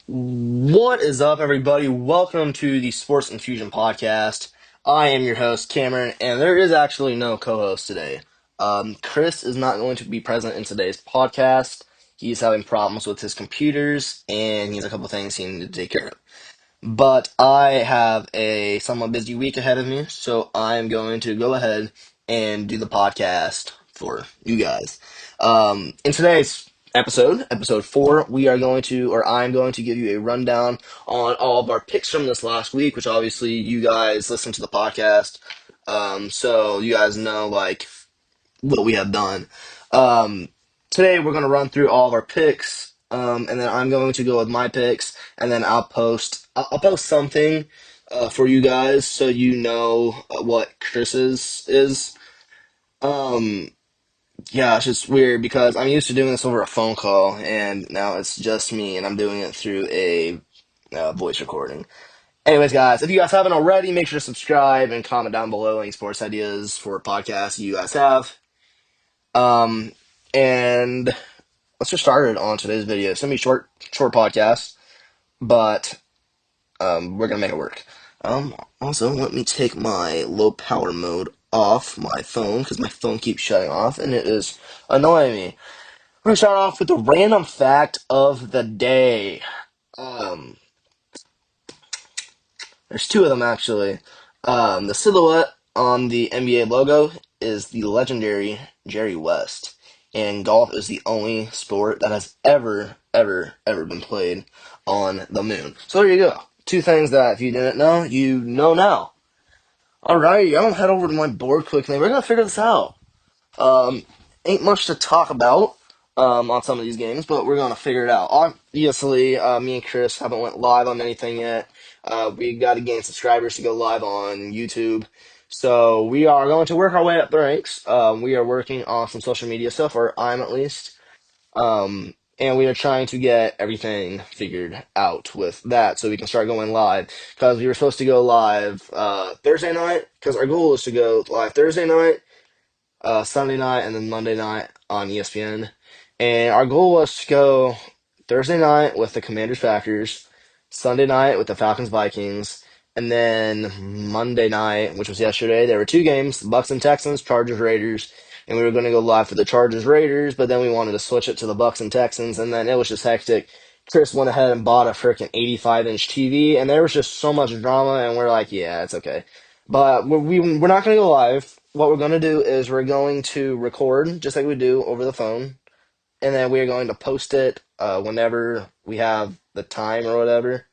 What is up, everybody? Welcome to the Sports Infusion Podcast. I am your host, Cameron, and there is actually no co host today. Chris is not going to be present in today's podcast. He's having problems with his computers, and he has a couple things he needs to take care of. But I have a somewhat busy week ahead of me, so I'm going to go ahead and do the podcast for you guys. In today's episode 4, we are going to, or I'm going to give you a rundown on all of our picks from this last week, which obviously you guys listen to the podcast. So you guys know, like, what we have done. Um, Today we're going to run through all of our picks, and then I'm going to go with my picks, and then I'll post something for you guys so you know what Chris's is. Um, yeah, it's just weird because I'm used to doing this over a phone call, and now it's just me, and I'm doing it through a voice recording. Anyways, guys, if you guys haven't already, make sure to subscribe and comment down below any sports ideas for podcasts you guys have. Um, and let's get started on today's video. It's gonna be short podcast, but we're gonna make it work. Also, let me take my low power mode off my phone because my phone keeps shutting off and it is annoying me. We're gonna start off with the random fact of the day. Um, there's two of them actually. The silhouette on the NBA logo is the legendary Jerry West, and golf is the only sport that has ever been played on the moon. So there you go. Two things that if you didn't know, you know now. Alright, I'm gonna head over to my board quickly. We're gonna figure this out. Um, Ain't much to talk about on some of these games, but we're gonna figure it out. Obviously, me and Chris haven't went live on anything yet. We got to gain subscribers to go live on YouTube, so we are going to work our way up the ranks. We are working on some social media stuff, or I'm at least. And we are trying to get everything figured out with that so we can start going live. Because we were supposed to go live Thursday night, because our goal is to go live Thursday night, Sunday night, and then Monday night on ESPN. And our goal was to go Thursday night with the Commanders Packers, Sunday night with the Falcons Vikings, and then Monday night, which was yesterday, there were two games: Bucks and Texans, Chargers Raiders, and we were going to go live for the Chargers Raiders, but then we wanted to switch it to the Bucks and Texans, and then it was just hectic. Chris went ahead and bought a freaking 85-inch TV, and there was just so much drama, and we're like, yeah, it's okay. But we're not going to go live. What we're going to do is we're going to record just like we do over the phone, and then we're going to post it whenever we have the time or whatever.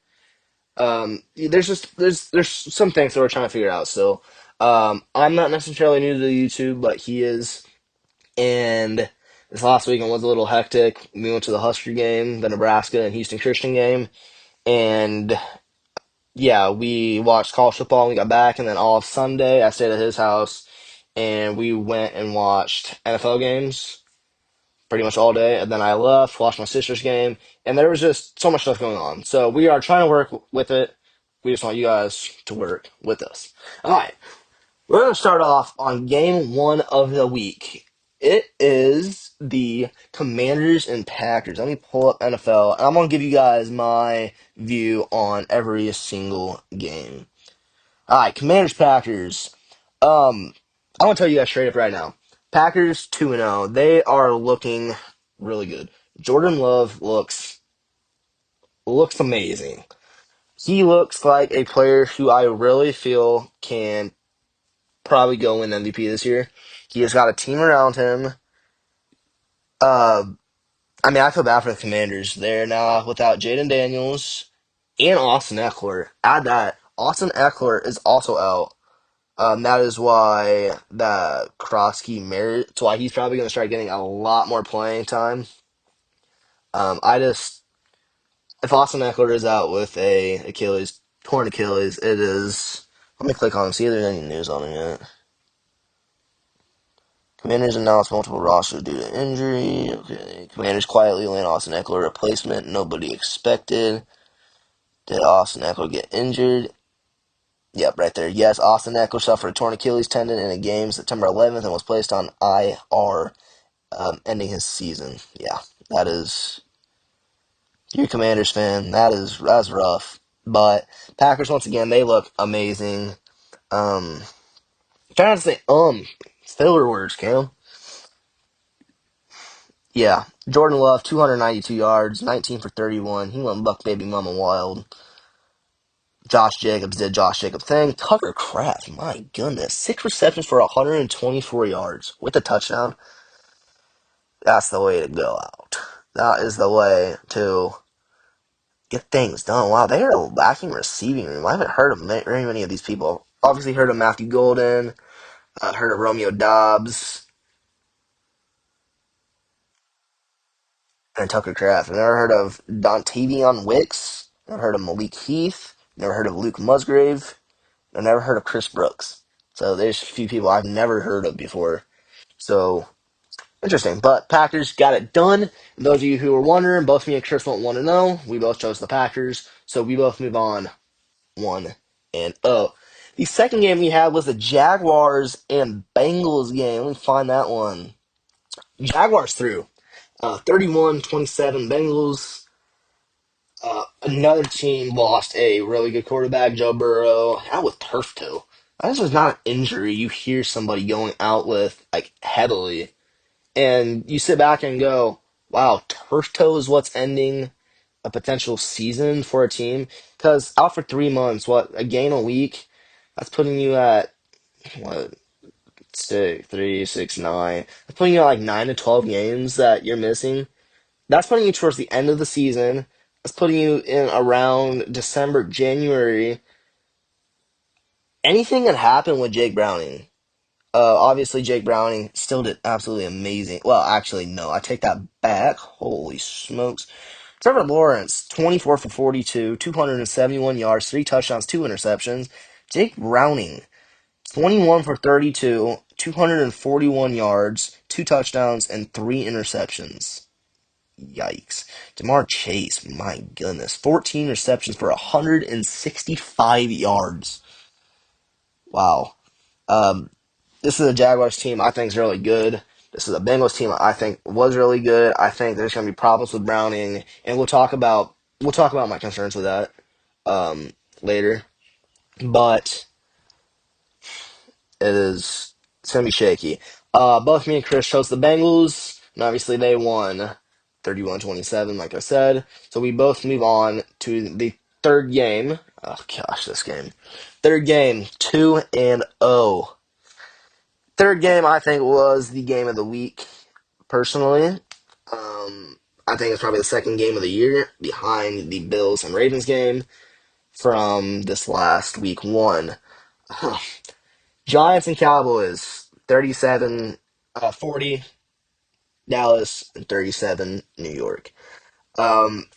There's some things that we're trying to figure out still. I'm not necessarily new to YouTube, but he is. And this last weekend was a little hectic. We went to the Husker game, the Nebraska and Houston Christian game, and yeah, we watched college football and we got back, and then all of Sunday I stayed at his house and we went and watched NFL games pretty much all day, and then I left, watched my sister's game, and there was just so much stuff going on. So we are trying to work with it. We just want you guys to work with us. All right, we're going to start off on game one of the week. It is the Commanders and Packers. Let me pull up NFL, and I'm going to give you guys my view on every single game. All right, Commanders Packers. I'm gonna tell you guys straight up right now. Packers 2-0. They are looking really good. Jordan Love looks amazing. He looks like a player who I really feel can probably go win MVP this year. He has got a team around him. Uh, I feel bad for the Commanders. They're now without Jaden Daniels and Austin Eckler. Add that. Austin Eckler is also out. That is why that Krosky merit. That's why he's probably going to start getting a lot more playing time. I just if Austin Eckler is out with a torn Achilles, it is. Let me click on and see if there's any news on it yet. Commanders announced multiple rosters due to injury. Okay, Commanders quietly land Austin Eckler replacement. Nobody expected. Did Austin Eckler get injured? Yep, right there. Yes, Austin Eckler suffered a torn Achilles tendon in a game September 11th and was placed on IR, ending his season. Yeah, that is You're a Commanders fan. That's rough. But Packers once again, they look amazing. Trying to say filler words, Cam. Yeah, Jordan Love, 292 yards, 19 for 31. He went buck baby mama wild. Josh Jacobs did Josh Jacobs thing. Tucker Kraft, my goodness, 6 receptions for 124 yards with a touchdown. That's the way to go out. That is the way to get things done. Wow, they are lacking receiving room. I haven't heard of very many of these people. Obviously, heard of Matthew Golden. Heard of Romeo Dobbs and Tucker Kraft. I've never heard of Dontavion Wicks. Never heard of Malik Heath. Never heard of Luke Musgrave. I've never heard of Chris Brooks. So there's a few people I've never heard of before. So interesting. But Packers got it done. Those of you who were wondering, both me and Chris won't want to know. We both chose the Packers. So we both move on 1-0. The second game we had was the Jaguars and Bengals game. Let me find that one. Jaguars threw 31-27 Bengals. Another team lost a really good quarterback, Joe Burrow, out with turf toe. This is not an injury you hear somebody going out with like heavily, and you sit back and go, "Wow, turf toe is what's ending a potential season for a team." Because out for 3 months, what a game a week, that's putting you at what 6, 3, 6, 9. That's putting you at like 9 to 12 games that you're missing. That's putting you towards the end of the season. That's putting you in around December, January. Anything can happen with Jake Browning. Obviously, Jake Browning still did absolutely amazing. Well, actually, no, I take that back. Holy smokes. Trevor Lawrence, 24 for 42, 271 yards, 3 touchdowns, 2 interceptions. Jake Browning, 21 for 32, 241 yards, 2 touchdowns, and 3 interceptions. Yikes. Jamar Chase, my goodness. 14 receptions for 165 yards. Wow. Um, this is a Jaguars team I think is really good. This is a Bengals team I think was really good. I think there's going to be problems with Browning, and we'll talk about my concerns with that later. But it's gonna be shaky. Both me and Chris chose the Bengals, and obviously they won 31-27, like I said. So we both move on to the third game. Oh gosh, this game. Third game, 2-0. Third game I think was the game of the week, personally. I think it's probably the second game of the year behind the Bills and Ravens game from this last week one. Giants and Cowboys, 37-40, Dallas, and 37, New York. I'll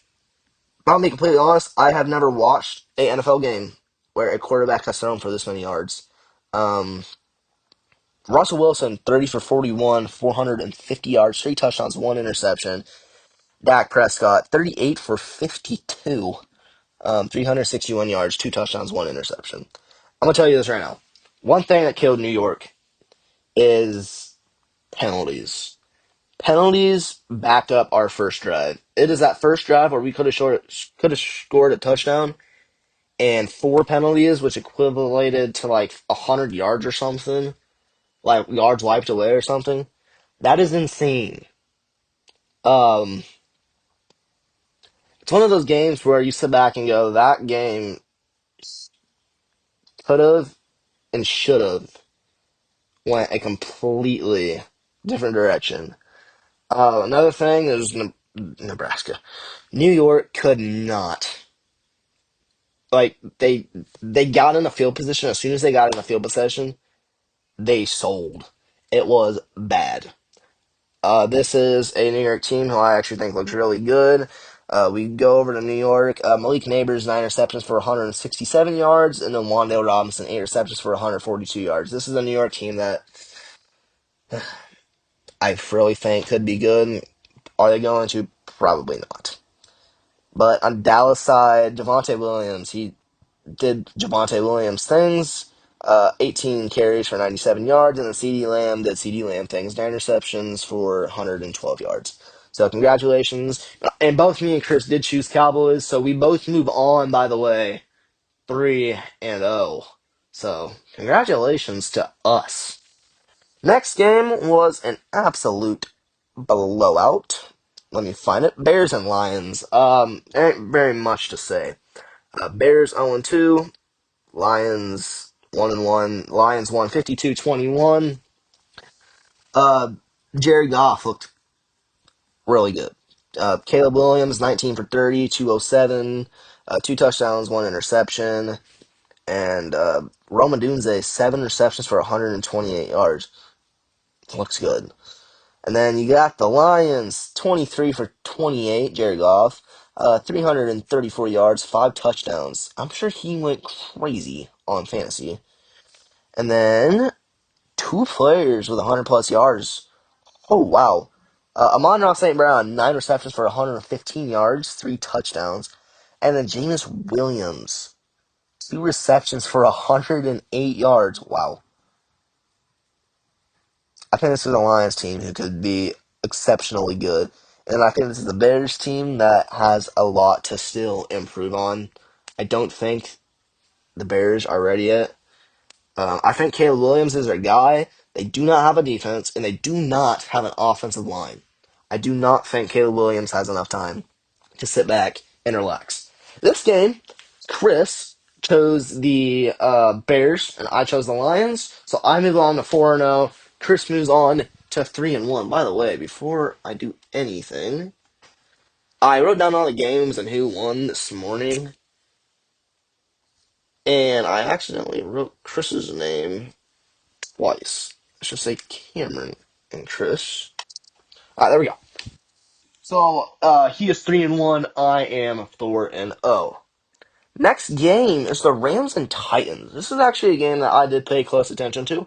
be completely honest, I have never watched a NFL game where a quarterback has thrown for this many yards. Um, Russell Wilson, 30 for 41, 450 yards, 3 touchdowns, 1 interception. Dak Prescott, 38 for 52, 361 yards, 2 touchdowns, 1 interception. I'm going to tell you this right now. One thing that killed New York is penalties. Penalties backed up our first drive. It is that first drive where we could have scored a touchdown, and 4 penalties, which equivalated to like 100 yards or something, like yards wiped away or something. That is insane. Um, it's one of those games where you sit back and go, that game could have and should have went a completely different direction. Another thing is Nebraska. New York could not. Like they got in a field position. As soon as they got in a field position, they sold. It was bad. This is a New York team who I actually think looks really good. We go over to New York. Malik Neighbors, 9 receptions for 167 yards, and then Wan'Dale Robinson, 8 receptions for 142 yards. This is a New York team that I really think could be good. Are they going to? Probably not. But on Dallas side, Javonte Williams, he did Javonte Williams things. 18 carries for 97 yards, and then CeeDee Lamb did CeeDee Lamb things. 9 receptions for 112 yards. So congratulations. And both me and Chris did choose Cowboys, so we both move on, by the way, 3-0. So congratulations to us. Next game was an absolute blowout. Let me find it. Bears and Lions. Ain't very much to say. Bears 0-2. Lions 1-1. Lions won 52-21. Uh, Jared Goff looked really good. Caleb Williams 19 for 30, 207, two touchdowns, one interception, and Rome Odunze 7 receptions for 128 yards. Looks good. And then you got the Lions 23 for 28, Jared Goff, 334 yards, 5 touchdowns. I'm sure he went crazy on fantasy. And then two players with 100 plus yards. Oh, wow. Amon-Ra St. Brown, 9 receptions for 115 yards, 3 touchdowns. And then Jameis Williams, 2 receptions for 108 yards. Wow. I think this is a Lions team who could be exceptionally good. And I think this is the Bears team that has a lot to still improve on. I don't think the Bears are ready yet. I think Caleb Williams is their guy. They do not have a defense, and they do not have an offensive line. I do not think Caleb Williams has enough time to sit back and relax. This game, Chris chose the Bears, and I chose the Lions. So I move on to 4-0. Chris moves on to 3-1. By the way, before I do anything, I wrote down all the games and who won this morning, and I accidentally wrote Chris's name twice. I should say Cameron and Chris. All right, there we go. So he is 3-1. I am 4-0. Next game is the Rams and Titans. This is actually a game that I did pay close attention to.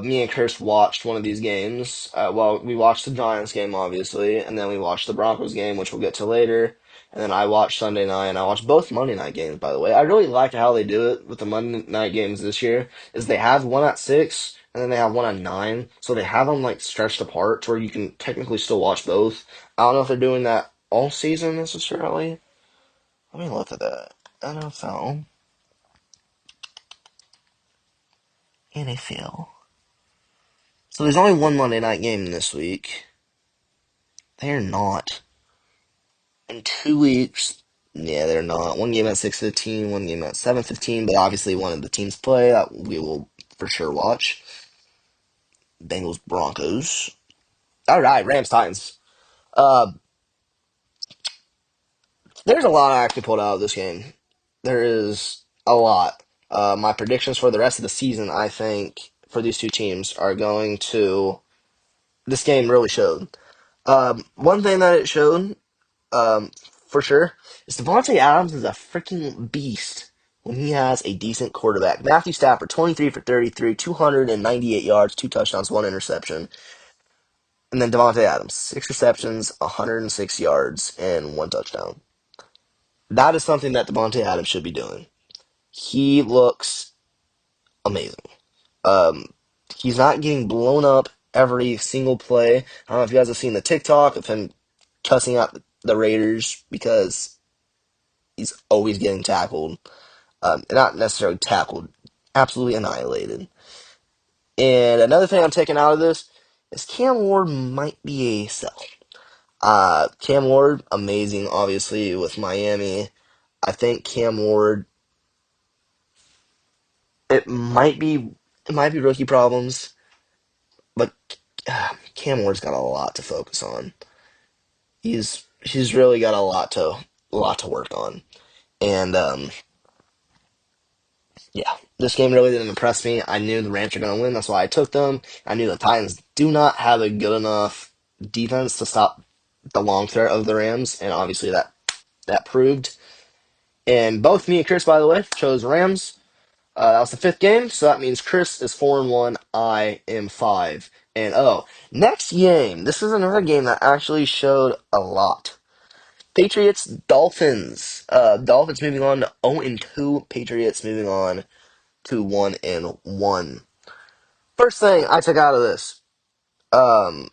Me and Chris watched one of these games. Well, we watched the Giants game, obviously, and then we watched the Broncos game, which we'll get to later. And then I watched Sunday night, and I watched both Monday night games, by the way. I really like how they do it with the Monday night games this year, is they have one at 6, and then they have one at 9. So they have them, like, stretched apart to where you can technically still watch both. I don't know if they're doing that all season, necessarily. Let me look at that. NFL. NFL. So there's only one Monday night game this week. They're not. In 2 weeks, yeah, they're not. One game at 6:15, one game at 7:15, but obviously one of the teams play that we will for sure watch. Bengals Broncos. All right, Rams Titans. Uh, there's a lot I actually pulled out of this game. There is a lot. My predictions for the rest of the season, I think, for these two teams are going to. This game really showed. One thing that it showed um, for sure, is Davante Adams is a freaking beast when he has a decent quarterback. Matthew Stafford, 23 for 33, 298 yards, 2 touchdowns, one interception. And then Davante Adams, 6 receptions, 106 yards, and one touchdown. That is something that Davante Adams should be doing. He looks amazing. Um, he's not getting blown up every single play. I don't know if you guys have seen the TikTok of him cussing out the Raiders because he's always getting tackled. Not necessarily tackled, absolutely annihilated. And another thing I'm taking out of this is Cam Ward might be a sell. Cam Ward, amazing, obviously, with Miami. I think Cam Ward, it might be, rookie problems, but Cam Ward's got a lot to focus on. He's really got a lot to work on, and yeah, this game really didn't impress me. I knew the Rams were going to win. That's why I took them. I knew the Titans do not have a good enough defense to stop the long threat of the Rams, and obviously that proved. And both me and Chris, by the way, chose Rams. That was the fifth game, so that means Chris is 4-1. I am 5-0. Next game. This is another game that actually showed a lot. Patriots Dolphins. Dolphins moving on to 0-2. Patriots moving on to 1-1. First thing I took out of this, Tua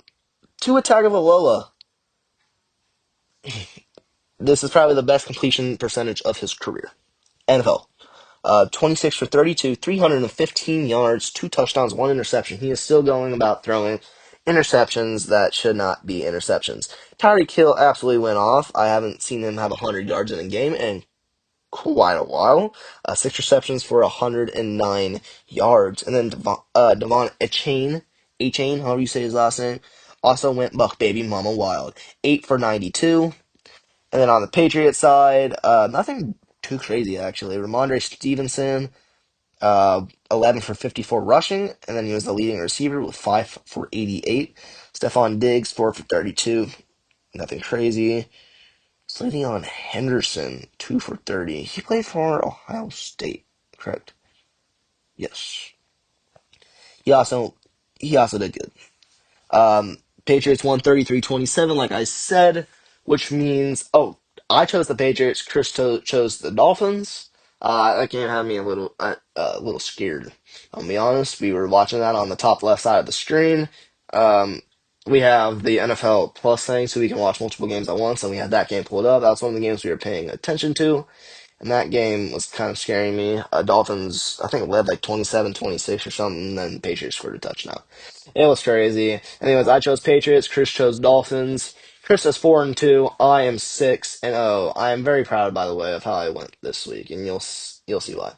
Tagovailoa This is probably the best completion percentage of his career. NFL. 26 for 32, 315 yards, 2 touchdowns, 1 interception. He is still going about throwing interceptions that should not be interceptions. Tyreek Hill absolutely went off. I haven't seen him have 100 yards in a game in quite a while. 6 receptions for 109 yards. And then Devon Achane, however you say his last name, also went Buck Baby Mama Wild. 8 for 92. And then on the Patriots side, nothing too crazy actually. Ramondre Stevenson, 11 for 54 rushing, and then he was the leading receiver with 5 for 88. Stephon Diggs, 4 for 32. Nothing crazy. Slavion Henderson, 2 for 30. He played for Ohio State, correct? Yes. He also he also did good. Patriots won 33-27, like I said, which means, I chose the Patriots. Chris chose the Dolphins. That game had me a little scared. I'll be honest. We were watching that on the top left side of the screen. Um, we have the NFL Plus thing, so we can watch multiple games at once, and we had that game pulled up. That's one of the games we were paying attention to. And that game was kind of scaring me. Dolphins, I think, led like 27-26 or something, and then Patriots scored a touchdown. It was crazy. Anyways, I chose Patriots. Chris chose Dolphins. Chris is 4-2. I am 6-0. I am very proud, by the way, of how I went this week, and you'll see why.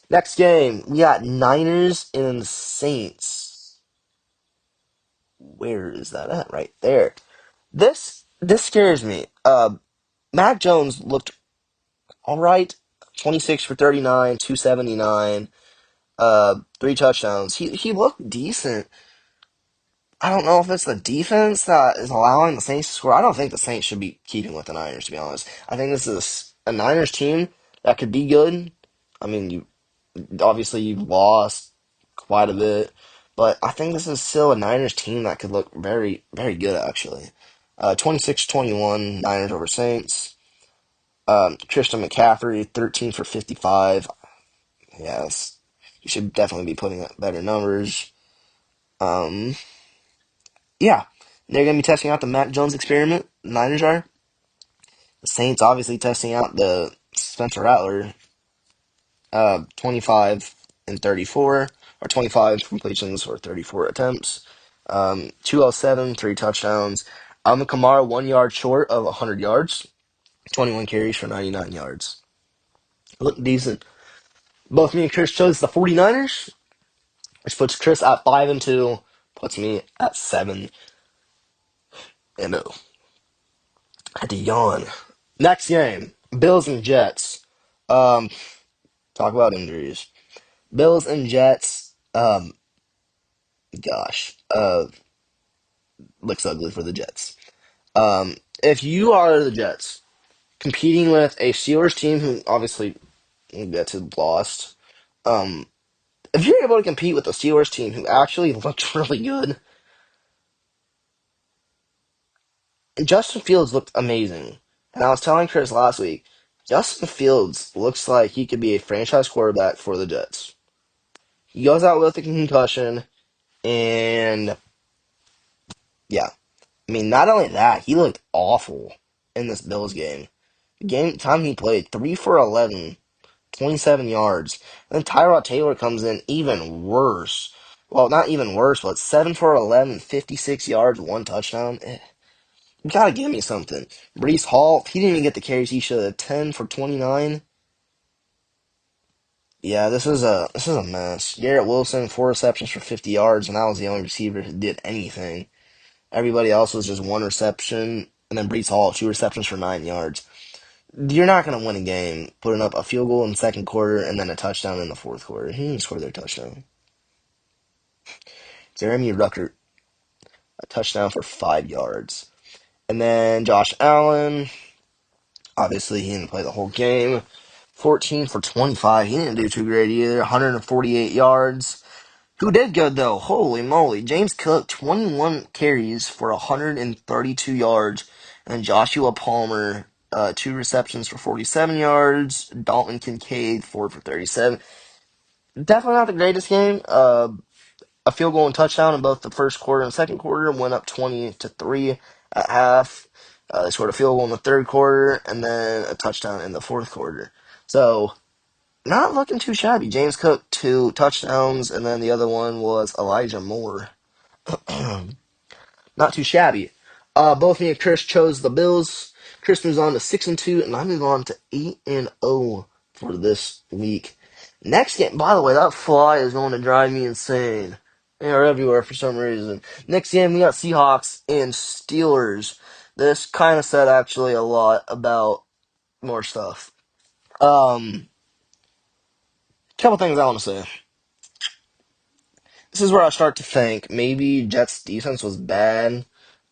Next game, we got Niners and Saints. Where is that at? Right there. This scares me. Mac Jones looked all right. 26 for 39, 279, 3 touchdowns. He looked decent. I don't know if it's the defense that is allowing the Saints to score. I don't think the Saints should be keeping with the Niners, to be honest. I think this is a Niners team that could be good. I mean, you've lost quite a bit, but I think this is still a Niners team that could look very, very good, actually. 26-21, Niners over Saints. Christian McCaffrey, 13 for 55. Yes, you should definitely be putting up better numbers. Um, yeah, they're going to be testing out the Mac Jones experiment. The Niners are. The Saints obviously testing out the Spencer Rattler. 25 and 34, or 25 completions for 34 attempts. 207, 3 touchdowns. Alvin Kamara 1 yard short of 100 yards. 21 carries for 99 yards. Look decent. Both me and Chris chose the 49ers, which puts Chris at 5-2, puts me at 7-0. Had to yawn. Next game, Bills and Jets. Um, Talk about injuries. Bills and Jets. Gosh, looks ugly for the Jets. If you are the Jets competing with a Steelers team who obviously gets lost, if you're able to compete with the Steelers team who actually looked really good, Justin Fields looked amazing. And I was telling Chris last week, Justin Fields looks like he could be a franchise quarterback for the Jets. He goes out with a concussion, and yeah. I mean, not only that, he looked awful in this Bills game. The game time he played, 3 for 11, 27 yards. And then Tyrod Taylor comes in even worse. Well, not even worse, but 7 for 11, 56 yards, 1 touchdown. You gotta give me something. Brees Hall, he didn't even get the carries he should have. 10 for 29. Yeah, this is a mess. Garrett Wilson, 4 receptions for 50 yards, and that was the only receiver who did anything. Everybody else was just 1 reception, and then Brees Hall, 2 receptions for 9 yards. You're not gonna win a game putting up a field goal in the second quarter and then a touchdown in the fourth quarter. He didn't score their touchdown. Jeremy Ruckert, a touchdown for 5 yards. And then Josh Allen, obviously he didn't play the whole game. 14 for 25. He didn't do too great either. 148 yards. Who did good though? Holy moly. James Cook, 21 carries for 132 yards. And Joshua Palmer, 2 receptions for 47 yards. Dalton Kincaid, 4 for 37. Definitely not the greatest game. A field goal and touchdown in both the first quarter and second quarter. Went up 20-3 at half. They scored a field goal in the third quarter and then a touchdown in the fourth quarter. So, not looking too shabby. James Cook, 2 touchdowns, and then the other one was Elijah Moore. Not too shabby. Both me and Chris chose the Bills. Chris moves on to 6-2, and I move on to 8-0 for this week. Next game, by the way, that fly is going to drive me insane. They are everywhere for some reason. Next game, we got Seahawks and Steelers. This kind of said actually a lot about more stuff. Couple things I want to say. This is where I start to think maybe Jets defense was bad.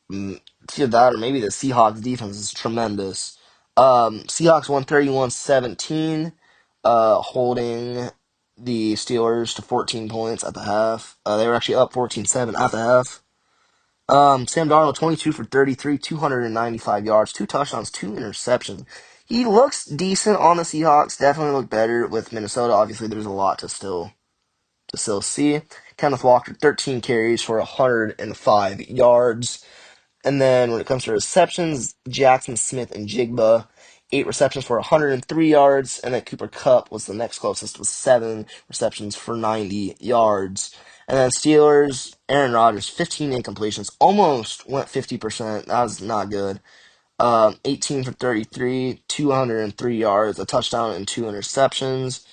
It's either that or maybe the Seahawks defense is tremendous. Seahawks won 31-17, holding the Steelers to 14 points at the half. They were actually up 14-7 at the half. Sam Darnold, 22 for 33, 295 yards, 2 touchdowns, 2 interceptions. He looks decent on the Seahawks. Definitely look better with Minnesota. Obviously, there's a lot to still see. Kenneth Walker, 13 carries for 105 yards. And then when it comes to receptions, Jackson Smith and Jigba, 8 receptions for 103 yards, and then Cooper Kupp was the next closest with 7 receptions for 90 yards. And then Steelers, Aaron Rodgers, 15 incompletions, almost went 50%. That was not good. 18 for 33, 203 yards, a touchdown, and 2 interceptions.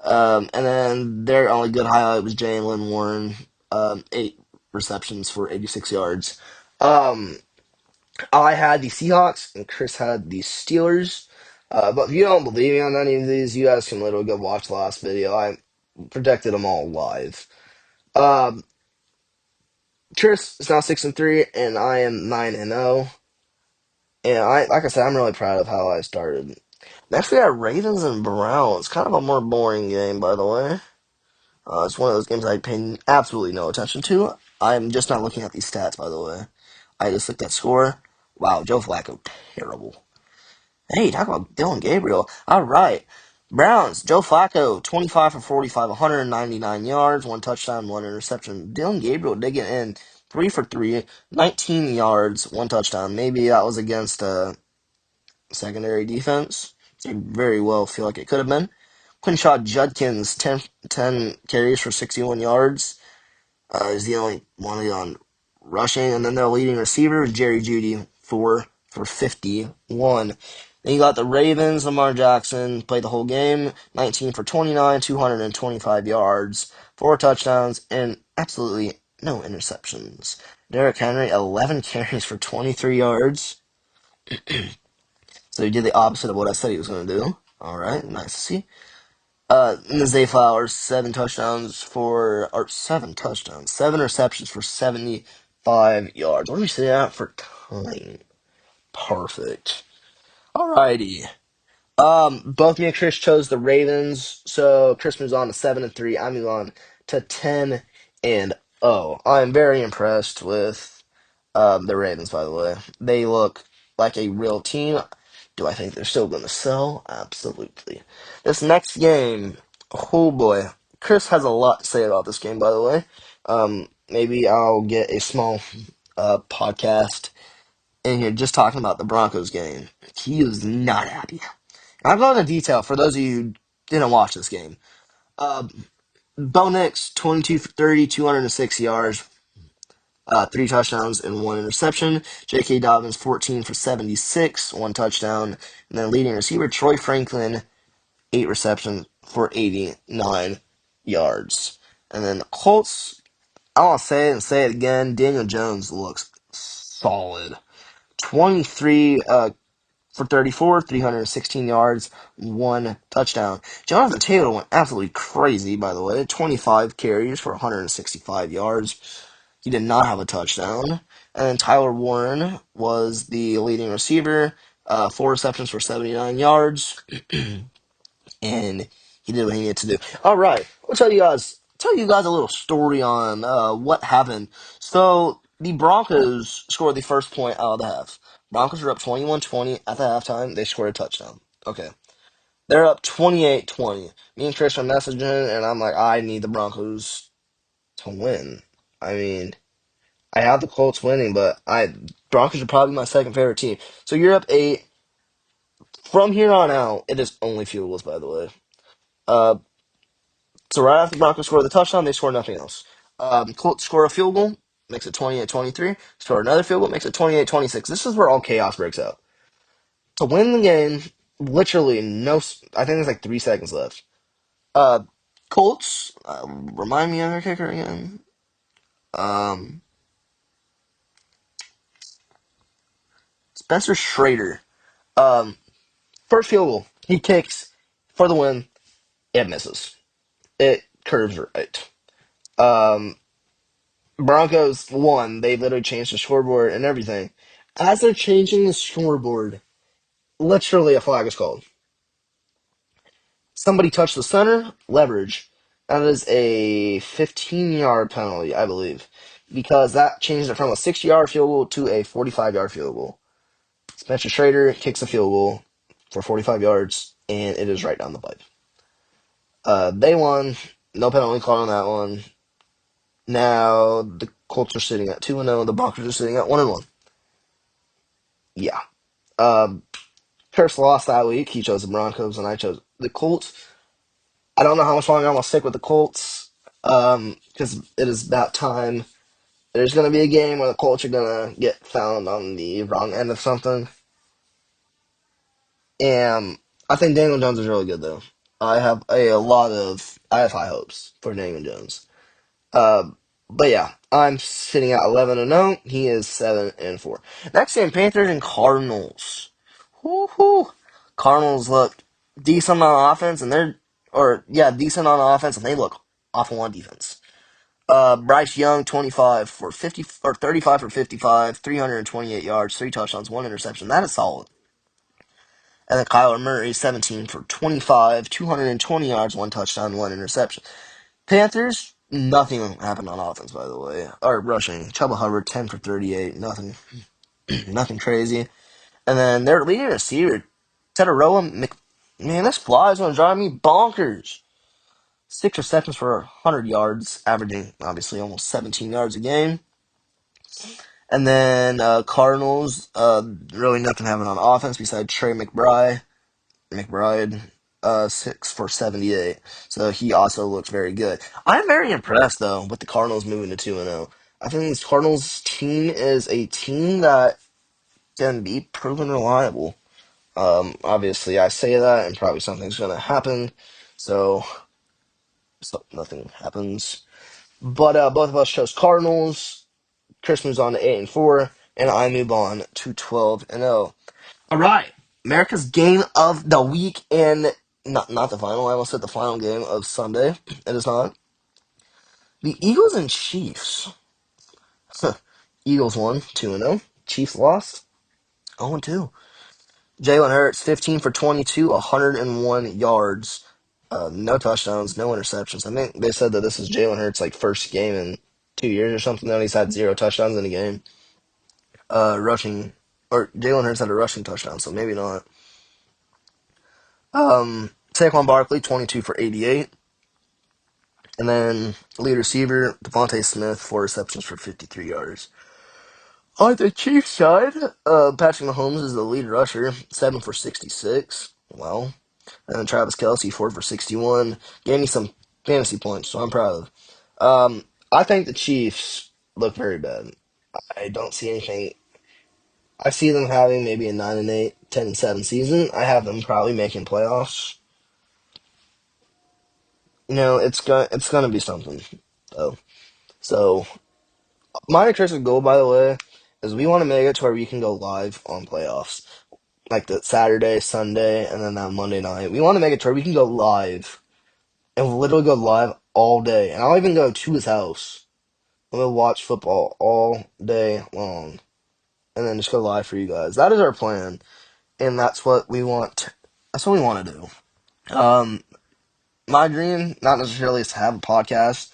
And then their only good highlight was Jalen Warren, 8 receptions for 86 yards. Um, I had the Seahawks and Chris had the Steelers. But if you don't believe me on any of these, you guys can literally go watch the last video. I predicted them all live. Um, Chris is now 6-3, and I am 9-0. And like I said, I'm really proud of how I started. Next, we got Ravens and Browns. Kind of a more boring game, by the way. It's one of those games I pay absolutely no attention to. I'm just not looking at these stats, by the way. I just looked at score. Wow, Joe Flacco, terrible. Hey, talk about Dylan Gabriel. All right. Browns, Joe Flacco, 25 for 45, 199 yards, 1 touchdown, 1 interception. Dylan Gabriel did get in 3 for 3, 19 yards, 1 touchdown. Maybe that was against a secondary defense. I very well feel like it could have been. Quinshaw Judkins, 10 carries for 61 yards. Is the only one on rushing. And then their leading receiver is Jerry Jeudy, 4 for 51. Then you got the Ravens. Lamar Jackson played the whole game, 19 for 29, 225 yards, 4 touchdowns, and absolutely no interceptions. Derrick Henry, 11 carries for 23 yards. So he did the opposite of what I said he was going to do. All right, nice to see. And then Zay Flowers, 7 receptions for 75 yards. What do we say that for time? Perfect. Alrighty. Both me and Chris chose the Ravens, so Chris moves on to 7-3. I move on to 10-0. I am very impressed with the Ravens, by the way. They look like a real team. Do I think they're still going to sell? Absolutely. This next game, oh boy. Chris has a lot to say about this game, by the way. Maybe I'll get a small podcast in here just talking about the Broncos game. He was not happy. I'll go into detail for those of you who didn't watch this game. Uh, Bo Nix, 22 for 30, 206 yards, 3 touchdowns and 1 interception. J.K. Dobbins, 14 for 76, 1 touchdown. And then leading receiver Troy Franklin, 8 receptions for 89 yards. And then the Colts, I want to say it and say it again, Daniel Jones looks solid. 23 for 34, 316 yards, 1 touchdown. Jonathan Taylor went absolutely crazy, by the way. 25 carries for 165 yards. He did not have a touchdown. And then Tyler Warren was the leading receiver, 4 receptions for 79 yards, and he did what he needed to do. All right, I'll tell you guys a little story on what happened. So the Broncos scored the first point out of the half. Broncos were up 21-20 at the halftime. They scored a touchdown. Okay. They're up 28-20. Me and Chris are messaging, and I'm like, I need the Broncos to win. I mean, I have the Colts winning, but I Broncos are probably my second favorite team. So you're up 8. From here on out, it is only field goals, by the way. Uh, so right after the Broncos score the touchdown, they score nothing else. Colts score a field goal, makes it 28-23. Score another field goal, makes it 28-26. This is where all chaos breaks out. To win the game, literally no. I think there's like 3 seconds left. Uh, Colts. Remind me of their kicker again. Um, Spencer Schrader. Um, First field goal, he kicks for the win. It misses. It curves right. Um, Broncos won. They literally changed the scoreboard and everything. As they're changing the scoreboard, literally a flag is called. Somebody touched the center, leverage. That is a 15-yard penalty, I believe, because that changed it from a 60-yard field goal to a 45-yard field goal. Spencer Schrader kicks a field goal for 45 yards, and it is right down the pipe. They won. No penalty call on that one. Now the Colts are sitting at 2-0. The Broncos are sitting at 1-1. Yeah. Um, Curse lost that week. He chose the Broncos, and I chose the Colts. I don't know how much longer I'm gonna stick with the Colts. Because it is about time. There's gonna be a game where the Colts are gonna get found on the wrong end of something. And I think Daniel Jones is really good though. I have high hopes for Daniel Jones. Uh, but yeah, I'm sitting at 11-0. He is 7-4. Next game, Panthers and Cardinals. Woo-hoo. Cardinals look decent on offense, and decent on offense, and they look awful on defense. Bryce Young, 25 for 50 or 35 for 55, 328 yards, 3 touchdowns, 1 interception. That is solid. And then Kyler Murray, 17 for 25, 220 yards, 1 touchdown, 1 interception. Panthers, nothing happened on offense, by the way. Or rushing. Chuba Hubbard, 10 for 38. Nothing, nothing crazy. And then their leading receiver, Tedoroa Man, this fly is going to drive me bonkers. 6 receptions for 100 yards, averaging, obviously, almost 17 yards a game. And then Cardinals, really nothing happened on offense besides Trey McBride, 6 for 78. So he also looks very good. I'm very impressed though with the Cardinals moving to 2-0. I think this Cardinals team is a team that can be proven reliable. Obviously I say that and probably something's gonna happen. So, nothing happens. But both of us chose Cardinals. Chris moves on to 8-4, and I move on to 12-0. All right, America's game of the week, and not the final. I almost said the final game of Sunday. It is not. The Eagles and Chiefs. Eagles won 2-0. Chiefs lost 0-2. Jalen Hurts 15 for 22, 101 yards, no touchdowns, no interceptions. I think they said that this is Jalen Hurts' like first game in 2 years or something. Then he's had 0 touchdowns in a game. Rushing or Jalen Hurts had a rushing touchdown, so maybe not. Saquon Barkley 22 for 88. And then lead receiver, Devontae Smith, 4 receptions for 53 yards. On the Chiefs side, Patrick Mahomes is the lead rusher, 7 for 66. Wow. And then Travis Kelce, 4 for 61. Gave me some fantasy points, so I'm proud of. I think the Chiefs look very bad. I don't see anything. I see them having maybe a 9-8, 10-7 season. I have them probably making playoffs. It's gonna be something, though. So my Chris's goal, by the way, is we want to make it to where we can go live on playoffs, like the Saturday, Sunday, and then that Monday night. We want to make it to where we can go live and literally go live all day, and I'll even go to his house and we'll watch football all day long, and then just go live for you guys. That is our plan, and that's what we want. That's what we want to do. My dream, not necessarily is to have a podcast,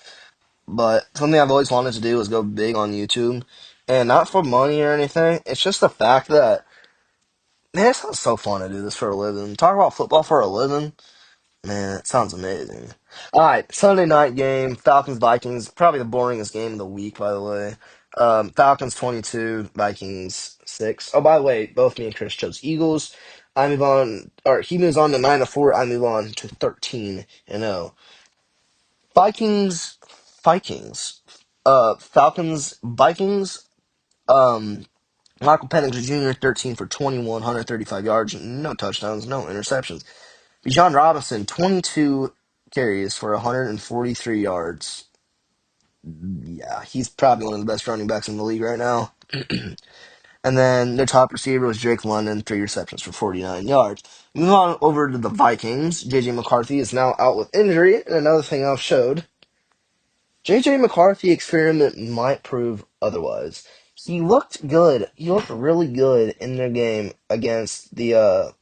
but something I've always wanted to do is go big on YouTube. And not for money or anything. It's just the fact that, man, it sounds so fun to do this for a living. Talk about football for a living. Man, it sounds amazing. Alright, Sunday night game, Falcons Vikings. Probably the boringest game of the week, by the way. Falcons 22, Vikings 6. Oh, by the way, both me and Chris chose Eagles. I move on, or he moves on to 9-4. I move on to 13-0. Vikings, Vikings. Falcons, Vikings. Um, Michael Penix Jr. 13 for 21, 135 yards, no touchdowns, no interceptions. Bijan Robinson 22 carries for 143 yards. Yeah, he's probably one of the best running backs in the league right now. And then their top receiver was Drake London, 3 receptions for 49 yards. Moving on over to the Vikings, J.J. McCarthy is now out with injury, and another thing I've showed, J.J. McCarthy experiment might prove otherwise. He looked good. He looked really good in their game against the,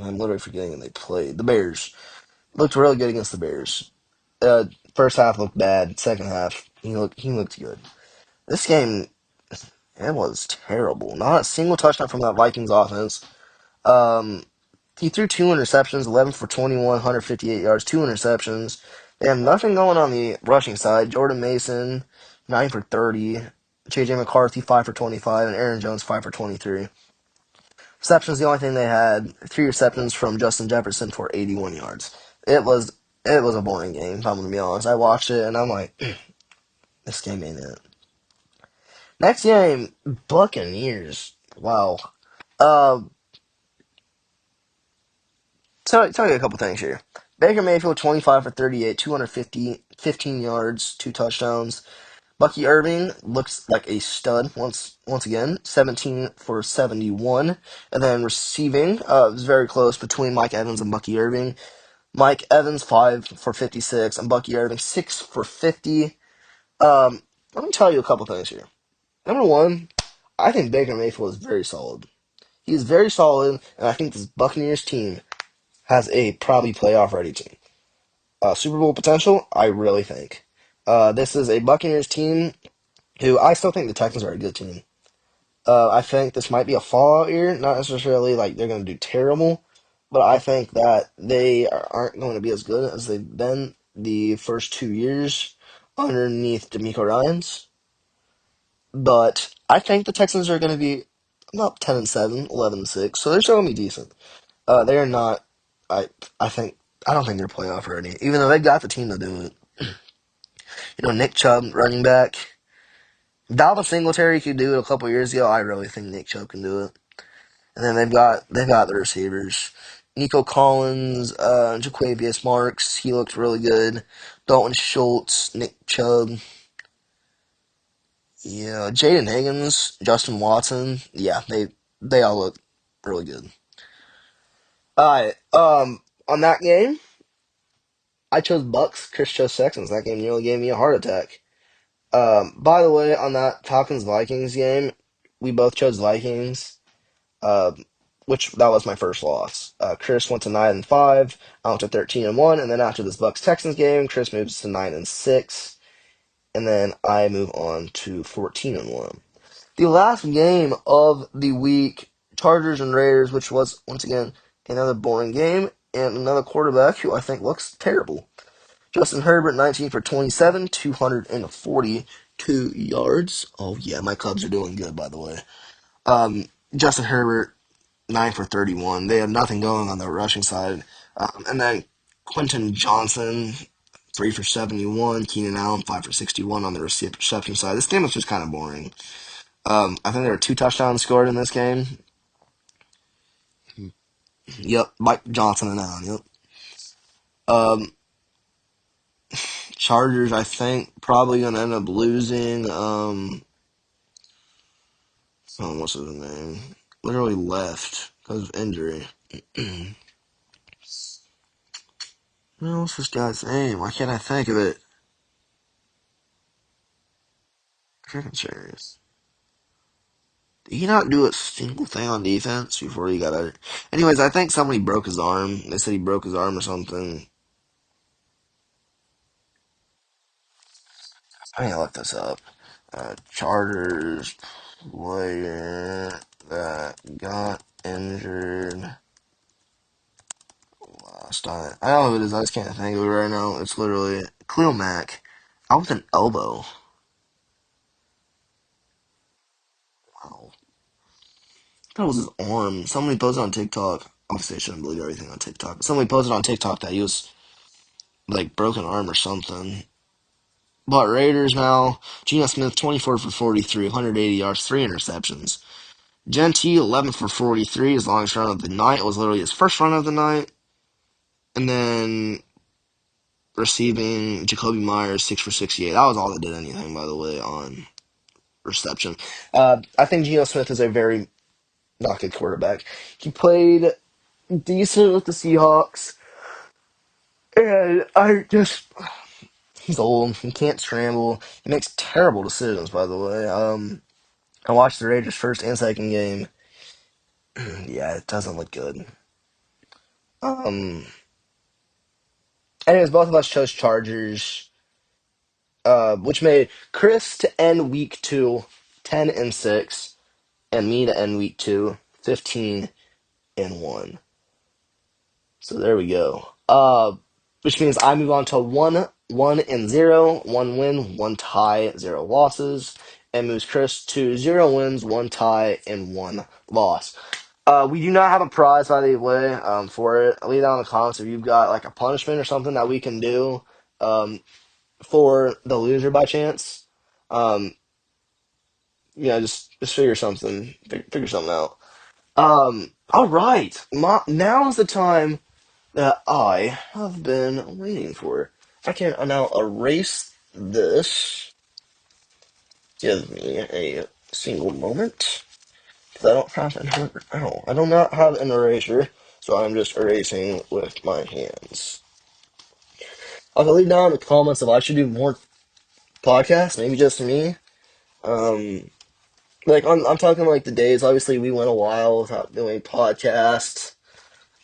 I'm literally forgetting when they played, the Bears. Looked really good against the Bears. Uh, First half looked bad. Second half, he looked good. This game, it was terrible. Not a single touchdown from that Vikings offense. Um, he threw 2 interceptions, 11 for 21, 158 yards, 2 interceptions. They have nothing going on the rushing side. Jordan Mason, 9 for 30. J.J. McCarthy, 5 for 25. And Aaron Jones, 5 for 23. Receptions, the only thing they had. 3 receptions from Justin Jefferson for 81 yards. It was it was a boring game, if I'm going to be honest. I watched it, and I'm like, this game ain't it. Next game, Buccaneers. Wow. Uh, tell you a couple things here. Baker Mayfield, 25 for 38, 250, 15 yards, 2 touchdowns. Bucky Irving looks like a stud once again, 17 for 71. And then receiving, it was very close between Mike Evans and Bucky Irving. Mike Evans, 5 for 56, and Bucky Irving, 6 for 50. Let me tell you a couple things here. Number one, I think Baker Mayfield is very solid. He's very solid, and I think this Buccaneers team has a probably playoff ready team. Super Bowl potential, I really think. This is a Buccaneers team who I still think the Texans are a good team. I think this might be a fallout year, not necessarily like they're going to do terrible, but I think that they aren't going to be as good as they've been the first 2 years underneath D'Amico Ryans. But I think the Texans are going to be about 10-7, 11-6, so they're still going to be decent. They're not. I I think I don't think they're playoff ready, even though they got the team to do it. Nick Chubb, running back. Dalvin Singletary could do it a couple years ago. I really think Nick Chubb can do it. And then they've got the receivers. Nico Collins, Jaquavius Marks, he looked really good. Dalton Schultz, Nick Chubb, yeah, Jaden Higgins, Justin Watson, yeah, they all look really good. Alright, on that game, I chose Bucks, Chris chose Texans. That game nearly gave me a heart attack. By the way, on that Falcons Vikings game, we both chose Vikings. Uh, which that was my first loss. Chris went to 9-5. I went to 13-1, and then after this Bucks Texans game, Chris moves to 9-6, and then I move on to 14-1. The last game of the week, Chargers and Raiders, which was once again another boring game, and another quarterback who I think looks terrible. Justin Herbert, 19 for 27, 242 yards. Oh yeah, my Cubs are doing good, by the way. Justin Herbert, 9 for 31. They had nothing going on the rushing side. And then Quentin Johnson, 3 for 71. Keenan Allen, 5 for 61 on the reception side. This game was just kind of boring. I think there were 2 touchdowns scored in this game. Yep, Mike Johnson and Allen. Yep. Um, Chargers, I think, probably going to end up losing. Oh, what's his name? Literally left because of injury. What's this guy's name? Why can't I think of it? Freaking serious. Did he not do a single thing on defense before he got out? Anyways, I think somebody broke his arm. They said he broke his arm or something. I need to look this up. Chargers player that got injured last night. I don't know who it is. I just can't think of it right now. It's literally Khalil Mack out with an elbow. That was his arm. Somebody posted on TikTok. Obviously, I shouldn't believe everything on TikTok. But somebody posted on TikTok that he was like broken arm or something. But Raiders now. Geno Smith, 24 for 43, 180 yards, 3 interceptions. Gentee, 11 for 43, his longest run of the night. It was literally his first run of the night. And then receiving, Jacoby Myers, 6 for 68. That was all that did anything, by the way, on reception. I think Geno Smith is a very not good quarterback. He played decent with the Seahawks. And he's old. He can't scramble. He makes terrible decisions, by the way. I watched the Raiders' first and second game. Yeah, it doesn't look good. Um, Anyways, both of us chose Chargers, which made Chris to end week 2 10-6, and me to end week 2 15-1. So there we go. Which means I move on to 1-0, 1 win, 1 tie, 0 losses, and moves Chris to 0 wins, 1 tie, and 1 loss. We do not have a prize, by the way, for it. Leave down in the comments if you've got like a punishment or something that we can do for the loser by chance. Um, just figure something, figure something out. All right, now's the time that I have been waiting for. I can now erase this. Give me a single moment. Because I don't have I do not have an eraser, so I'm just erasing with my hands. I'll leave down in the comments if I should do more podcasts, maybe just me. Um, I'm talking like the days. Obviously, we went a while without doing podcasts.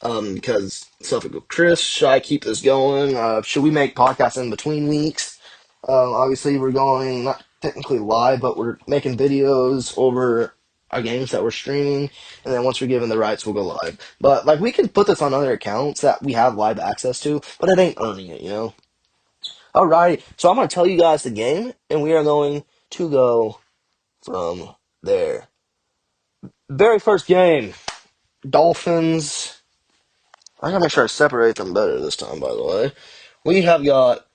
Because stuff would go, Chris, should I keep this going? Should we make podcasts in between weeks? Obviously, we're going not technically live, but we're making videos over our games that we're streaming, and then once we're given the rights, we'll go live. But like, we can put this on other accounts that we have live access to, but it ain't earning it, you know. Alrighty, so I'm gonna tell you guys the game, and we are going to go from there. Very first game, Dolphins. I gotta make sure I separate them better this time, by the way. We have got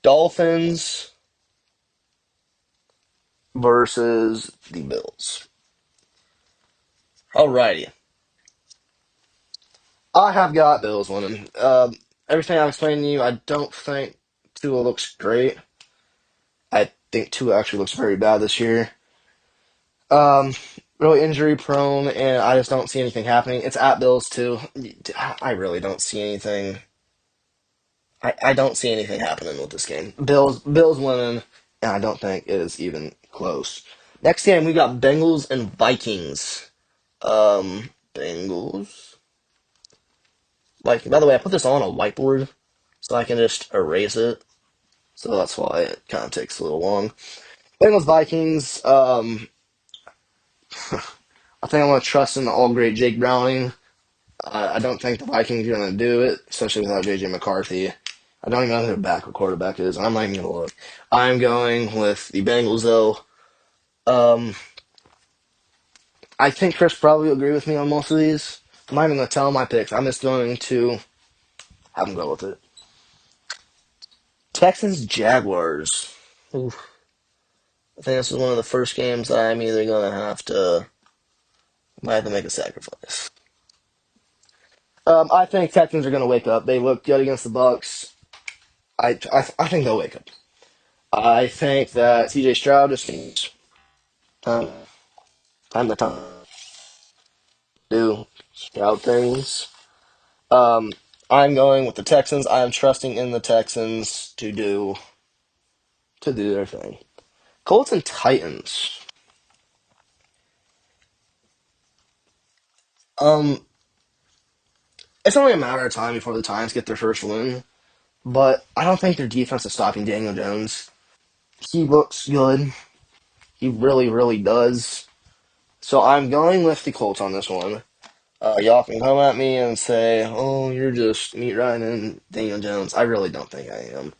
Dolphins versus the Bills. Alrighty. I have got Bills winning. Everything I'm explaining to you, I don't think Tua looks great. I think Tua actually looks very bad this year. Um, Really injury prone, and I just don't see anything happening. It's at Bills too. I really don't see anything. I don't see anything happening with this game. Bills winning, and I don't think it is even close. Next game we got Bengals and Vikings. Bengals. Like, by the way, I put this on a whiteboard so I can just erase it. So that's why it kind of takes a little long. Bengals Vikings. I think I'm gonna trust in the all great Jake Browning. I don't think the Vikings are gonna do it, especially without JJ McCarthy. I don't even know who the backup quarterback is. I'm not even gonna look. I'm going with the Bengals though. Um, I think Chris probably will agree with me on most of these. I'm not even gonna tell him my picks. I'm just going to have him go with it. Texans Jaguars. Oof. I think this is one of the first games that I'm either gonna might have to make a sacrifice. I think Texans are gonna wake up. They look good against the Bucks. I think they'll wake up. I think that CJ Stroud just needs time, time to time do Stroud things. Um, I'm going with the Texans. I am trusting in the Texans to do their thing. Colts and Titans. Um, it's only a matter of time before the Titans get their first win, but I don't think their defense is stopping Daniel Jones. He looks good. He really, really does. So I'm going with the Colts on this one. Y'all can come at me and say, "Oh, you're just meat riding in Daniel Jones." I really don't think I am.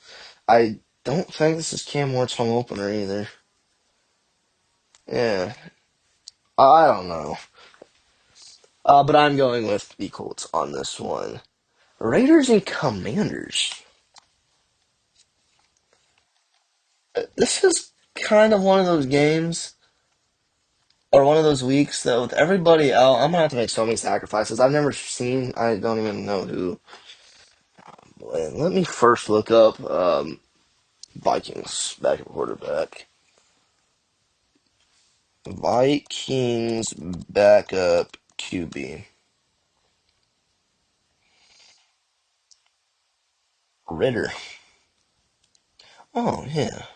I don't think this is Cam Ward's home opener either. Yeah, I don't know. But I'm going with the Colts on this one. Raiders and Commanders. This is kind of one of those games or one of those weeks that with everybody out, I'm gonna have to make so many sacrifices. I've never seen. I don't even know who. Let me first look up Vikings backup quarterback. Vikings backup QB. Ritter. Oh yeah,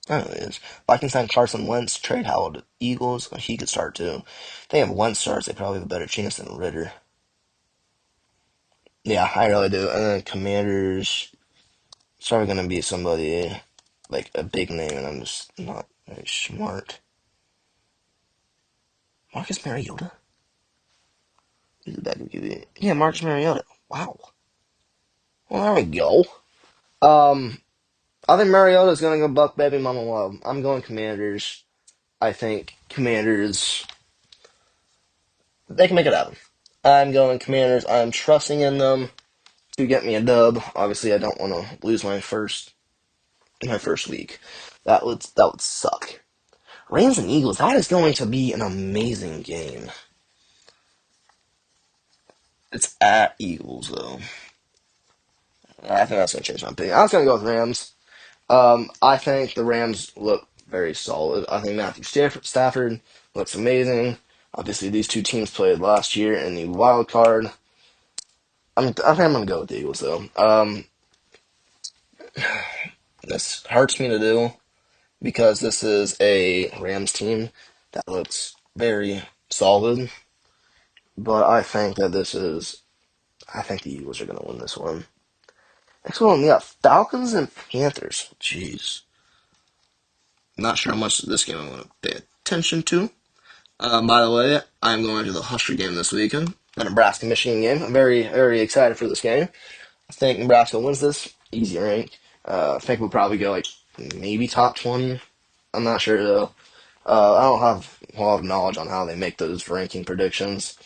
I know it is. Vikings signed Carson Wentz. Trade Howard to Eagles. He could start too. If they have Wentz starts, they probably have a better chance than Ritter. Yeah, I really do. And then Commanders. It's probably gonna be somebody like a big name, and I'm just not very smart. Marcus Mariota. He's a backup QB. Yeah, Marcus Mariota. Wow. Well, there we go. Um, I think Mariota's gonna go buck baby mama love. I'm going Commanders. I think Commanders they can make it happen. I'm going Commanders. I'm trusting in them to get me a dub. Obviously, I don't want to lose my first week. That would suck. Rams and Eagles. That is going to be an amazing game. It's at Eagles though. I think that's gonna change my opinion. I was gonna go with Rams. I think the Rams look very solid. I think Matthew Stafford looks amazing. Obviously, these two teams played last year in the wild card. I think I'm gonna go with the Eagles though. This hurts me to do because this is a Rams team that looks very solid, but I think that this is. I think the Eagles are gonna win this one. Next one, we got Falcons and Panthers. Jeez, not sure how much of this game I want to pay attention to. By the way, I'm going to the Husker game this weekend, the Nebraska Michigan game. I'm very, very excited for this game. I think Nebraska wins this, easy rank. I think we'll probably go like maybe top 20. I'm not sure though. I don't have a lot of knowledge on how they make those ranking predictions.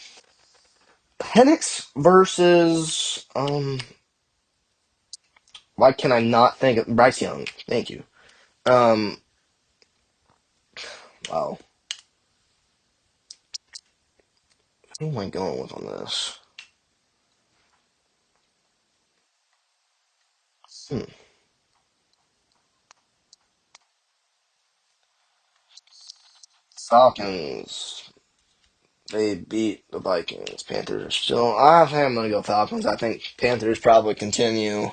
Penix versus why can I not think of Bryce Young? Thank you. Um, wow. Who am I going with on this? Hmm. Falcons. They beat the Vikings. Panthers are still. I think I'm gonna go Falcons. I think Panthers probably continue.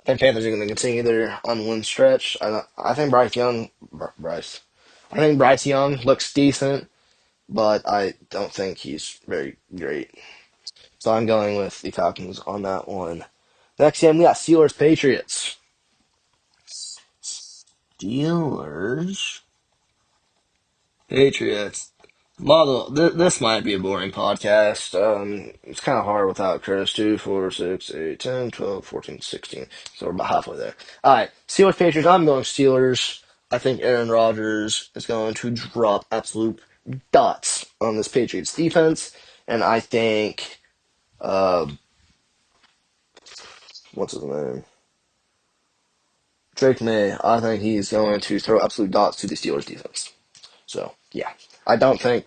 I think Panthers are gonna continue their unwin stretch. I think Bryce. I think Bryce Young looks decent, but I don't think he's very great. So I'm going with the Falcons on that one. Next game we got Steelers Patriots. Steelers Patriots. Model, this might be a boring podcast. It's kind of hard without Chris. 2, 4, 6, 8, 10, 12, 14, 16. So we're about halfway there. Alright, Steelers Patriots. I'm going Steelers. I think Aaron Rodgers is going to drop absolute dots on this Patriots defense. And I think, uh, what's his name? Drake May. I think he's going to throw absolute dots to the Steelers defense. So, yeah. I don't think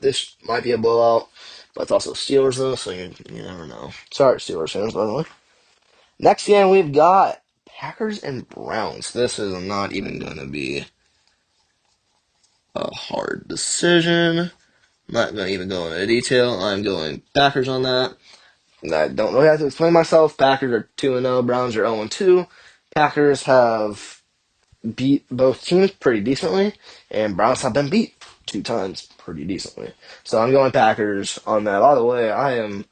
this might be a blowout, but it's also Steelers, though, so you never know. Sorry, Steelers fans, by the way. Next game, we've got Packers and Browns. This is not even going to be a hard decision. I'm not going to even go into detail. I'm going Packers on that. I don't really have to explain myself. Packers are 2-0, Browns are 0-2. Packers have beat both teams pretty decently, and Browns have been beat 2 times pretty decently. So I'm going Packers on that. By the way, I am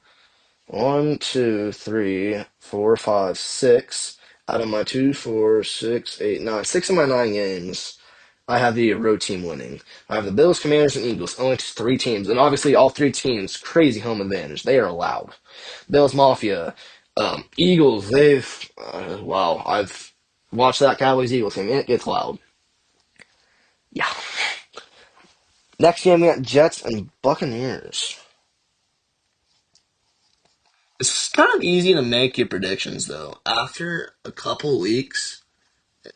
1, 2, 3, 4, 5, 6 out of my 2, 4, 6, 8, 9. 6 of my 9 games, I have the road team winning. I have the Bills, Commanders, and Eagles. Only 3 teams, and obviously all 3 teams crazy home advantage. They are allowed. Bills Mafia, Eagles. They've wow. I've watched that Cowboys Eagles game. It gets loud. Yeah. Next game, we got Jets and Buccaneers. It's kind of easy to make your predictions, though. After a couple weeks,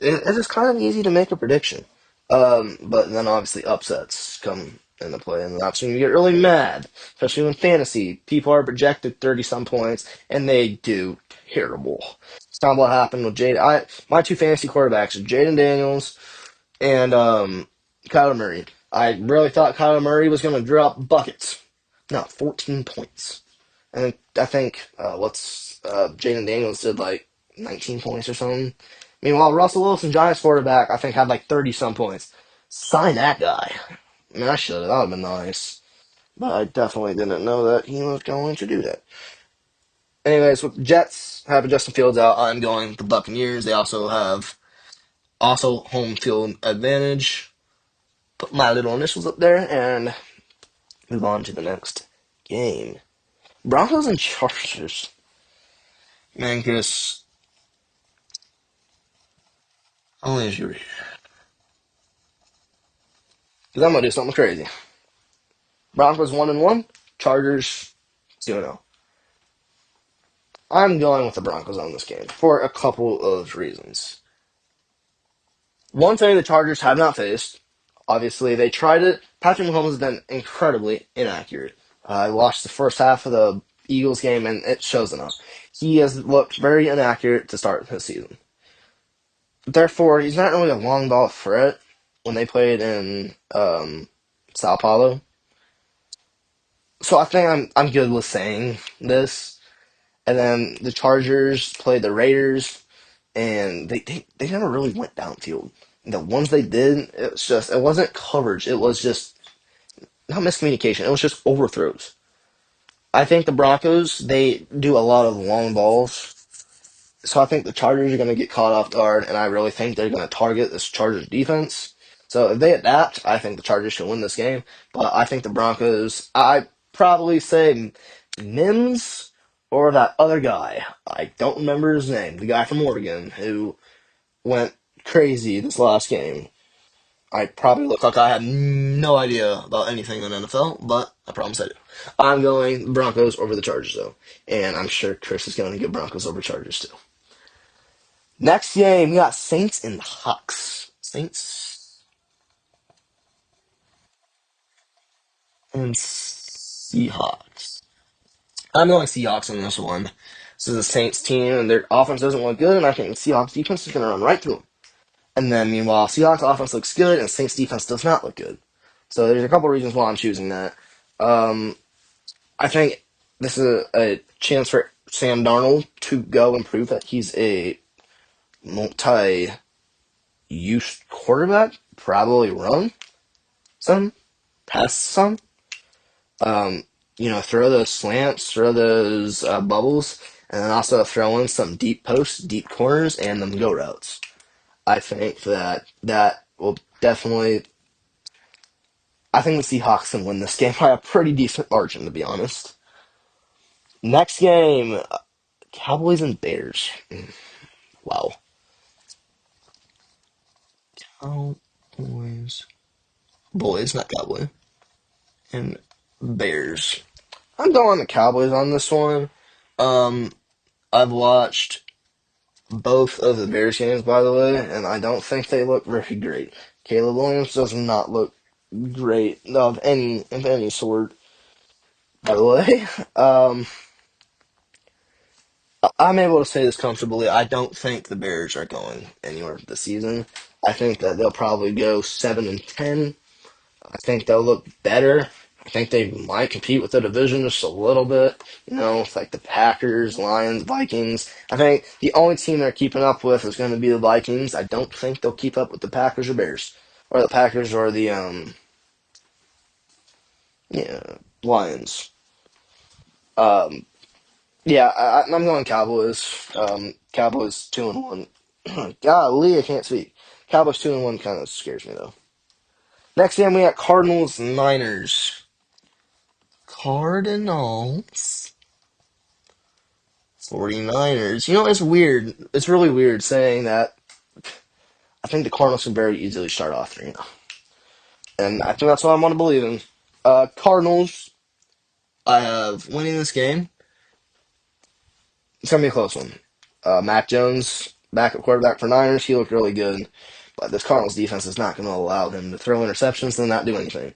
it is kind of easy to make a prediction. But then obviously upsets come into play, and that's when you get really mad, especially in fantasy. People are projected 30 some points, and they do terrible. It's not what happened with Jade. My two fantasy quarterbacks are Jaden Daniels and Kyler Murray. I really thought Kyler Murray was going to drop buckets. No, 14 points. And I think Jaden Daniels did like 19 points or something. Meanwhile, Russell Wilson, Giants quarterback, I think had like 30 some points. Sign that guy. I mean, I should have. That would have been nice. But I definitely didn't know that he was going to do that. Anyways, with the Jets having Justin Fields out, I'm going with the Buccaneers. They also have home field advantage. Put my little initials up there and move on to the next game. Broncos and Chargers. Man, Chris, only if you're here. Because I'm going to do something crazy. Broncos 1-1, Chargers 2-0. I'm going with the Broncos on this game for a couple of reasons. One thing the Chargers have not faced, obviously, they tried it. Patrick Mahomes has been incredibly inaccurate. I watched the first half of the Eagles game, and it shows enough. He has looked very inaccurate to start his season. Therefore, he's not really a long ball threat when they played in Sao Paulo. So I think I'm good with saying this. And then the Chargers played the Raiders, and they never really went downfield. The ones they did, it wasn't coverage. It was just not miscommunication. It was just overthrows. I think the Broncos, they do a lot of long balls. So I think the Chargers are going to get caught off guard, and I really think they're going to target this Chargers defense. So if they adapt, I think the Chargers can win this game. But I think the Broncos, I probably say Mims or that other guy. I don't remember his name. The guy from Oregon who went crazy this last game. I probably look like I have no idea about anything in NFL, but I promise I do. I'm going Broncos over the Chargers, though. And I'm sure Chris is going to get Broncos over Chargers, too. Next game, we got Saints and Hawks. Saints and Seahawks. I'm going Seahawks on this one. This is a Saints team, and their offense doesn't look good, and I think the Seahawks defense is going to run right through them. And then, meanwhile, Seahawks offense looks good, and Saints defense does not look good. So there's a couple reasons why I'm choosing that. Um, I think this is a chance for Sam Darnold to go and prove that he's a multi-use quarterback. Probably run some, pass some. Um, throw those slants, throw those bubbles, and then also throw in some deep posts, deep corners, and them go routes. I think that will definitely. I think the Seahawks can win this game by a pretty decent margin, to be honest. Next game, Cowboys and Bears. Wow. Cowboys. Boys, not Cowboy. And Bears. I'm going the Cowboys on this one. Um, I've watched both of the Bears games, by the way, and I don't think they look very great. Caleb Williams does not look great of any sort, by the way. Um, I'm able to say this comfortably. I don't think the Bears are going anywhere this season. I think that they'll probably go 7-10. I think they'll look better. I think they might compete with the division just a little bit. It's like the Packers, Lions, Vikings. I think the only team they're keeping up with is going to be the Vikings. I don't think they'll keep up with the Packers or Bears, or the Packers or the Lions. Um, yeah, I'm going Cowboys. Cowboys 2-1. Golly, I can't speak. Cowboys 2-1 kind of scares me though. Next game we got Cardinals Niners. Cardinals 49ers. It's weird. It's really weird saying that. I think the Cardinals can very easily start off 3-0. and I think that's what I want to believe in. Cardinals, I have winning this game. It's gonna be a close one. Mac Jones, backup quarterback for Niners, he looked really good, but this Cardinals defense is not going to allow him to throw interceptions and not do anything.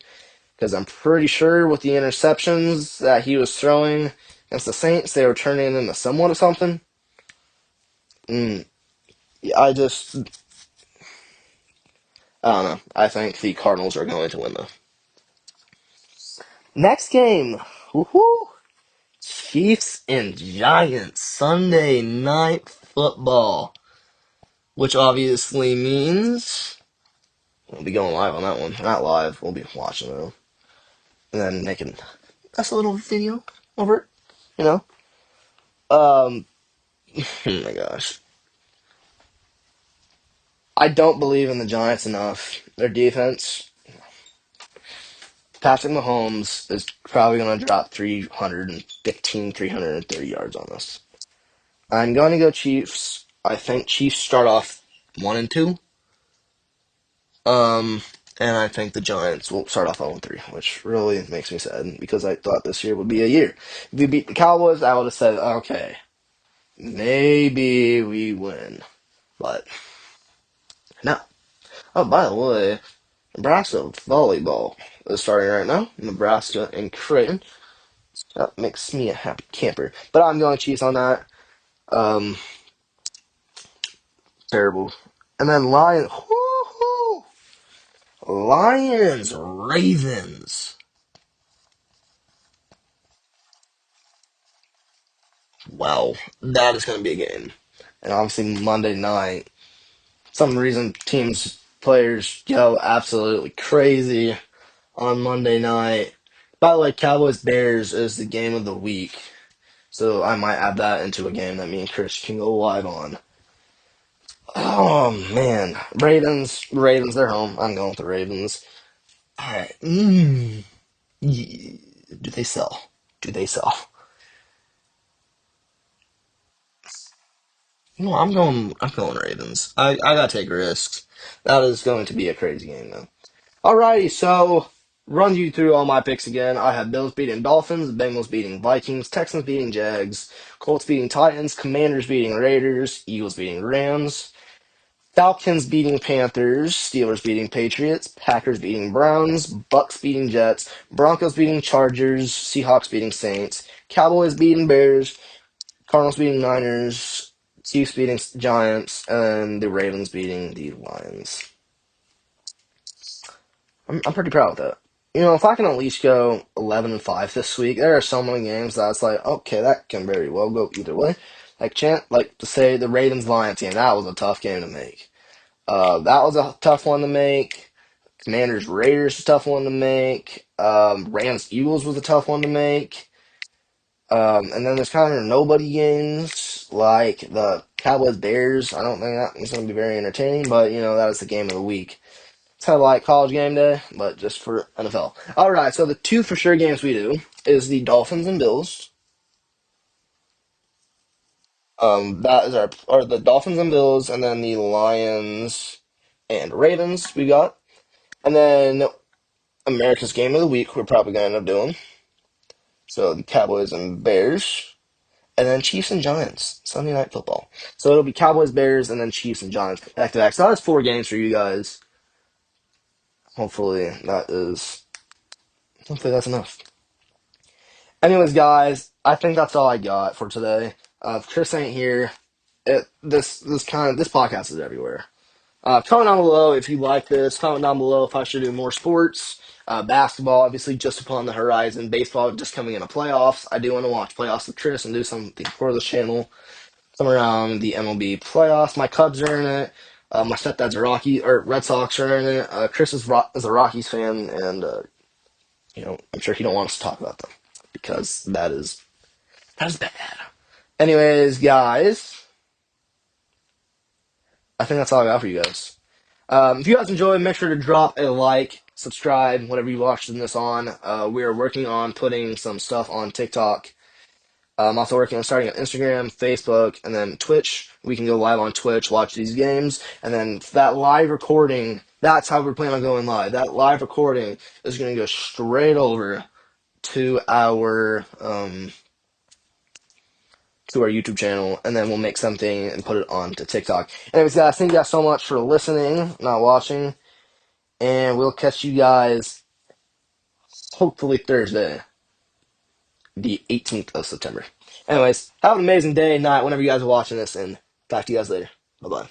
Because I'm pretty sure with the interceptions that he was throwing against the Saints, they were turning into somewhat of something. Mm, yeah, I don't know. I think the Cardinals are going to win though. Next game, woohoo! Chiefs and Giants Sunday Night Football, which obviously means we'll be going live on that one. Not live, we'll be watching though, and then making us a little video over it. You know. Um. Oh my gosh. I don't believe in the Giants enough. Their defense, Patrick Mahomes is probably going to drop 315, 330 yards on us. I'm going to go Chiefs. I think Chiefs start off 1-2. Um, and I think the Giants will start off 0-3, which really makes me sad because I thought this year would be a year. If we beat the Cowboys, I would have said, okay, maybe we win. But no. Oh, by the way, Nebraska volleyball is starting right now. Nebraska and Creighton. That makes me a happy camper. But I'm going Chiefs on that. Um, Terrible. And then Lions. Woo-hoo! Lions, Ravens. Wow, that is going to be a game. And obviously Monday night. Some reason teams players go absolutely crazy on Monday night. By the way, Cowboys Bears is the game of the week. So I might add that into a game that me and Chris can go live on. Oh man, Ravens, they're home. I'm going with the Ravens. All right. Do they sell? Do they sell? No, I'm going Ravens. I gotta take risks. That is going to be a crazy game though. Alrighty, so run you through all my picks again. I have Bills beating Dolphins, Bengals beating Vikings, Texans beating Jags, Colts beating Titans, Commanders beating Raiders, Eagles beating Rams, Falcons beating Panthers, Steelers beating Patriots, Packers beating Browns, Bucks beating Jets, Broncos beating Chargers, Seahawks beating Saints, Cowboys beating Bears, Cardinals beating Niners, Chiefs beating Giants, and the Ravens beating the Lions. I'm pretty proud of that. If I can at least go 11-5 this week, there are so many games that it's like, okay, that can very well go either way. Like to say the Ravens Lions game, that was a tough game to make. That was a tough one to make. Commanders Raiders a tough one to make. Rams Eagles was a tough one to make. And then there's kind of nobody games like the Cowboys Bears. I don't think that is going to be very entertaining, but that is the game of the week. It's kind of like college game day, but just for NFL. All right, so the two for sure games we do is the Dolphins and Bills. That is our the Dolphins and Bills, and then the Lions and Ravens we got, and then America's game of the week we're probably gonna end up doing. So the Cowboys and Bears, and then Chiefs and Giants Sunday Night Football. So it'll be Cowboys, Bears, and then Chiefs and Giants back to back. So that's 4 games for you guys. Hopefully that's enough. Anyways, guys, I think that's all I got for today. If Chris ain't here, this podcast is everywhere. Comment down below if you like this. Comment down below if I should do more sports. Basketball, obviously, just upon the horizon. Baseball, just coming into playoffs. I do want to watch playoffs with Chris and do something for this channel. Some around the MLB playoffs. My Cubs are in it. My stepdad's Red Sox are in it. Chris is a Rockies fan, and I'm sure he don't want us to talk about them because that is bad. Anyways, guys, I think that's all I got for you guys. If you guys enjoyed, make sure to drop a like, subscribe, whatever you watching this on. We are working on putting some stuff on TikTok. I'm also working on starting an Instagram, Facebook, and then Twitch. We can go live on Twitch, watch these games, and then that live recording, that's how we're planning on going live. That live recording is going to go straight over to our YouTube channel, and then we'll make something and put it on to TikTok. Anyways, guys, thank you guys so much for listening, not watching, and we'll catch you guys hopefully Thursday, the 18th of September. Anyways, have an amazing day, night, whenever you guys are watching this, and talk to you guys later. Bye-bye.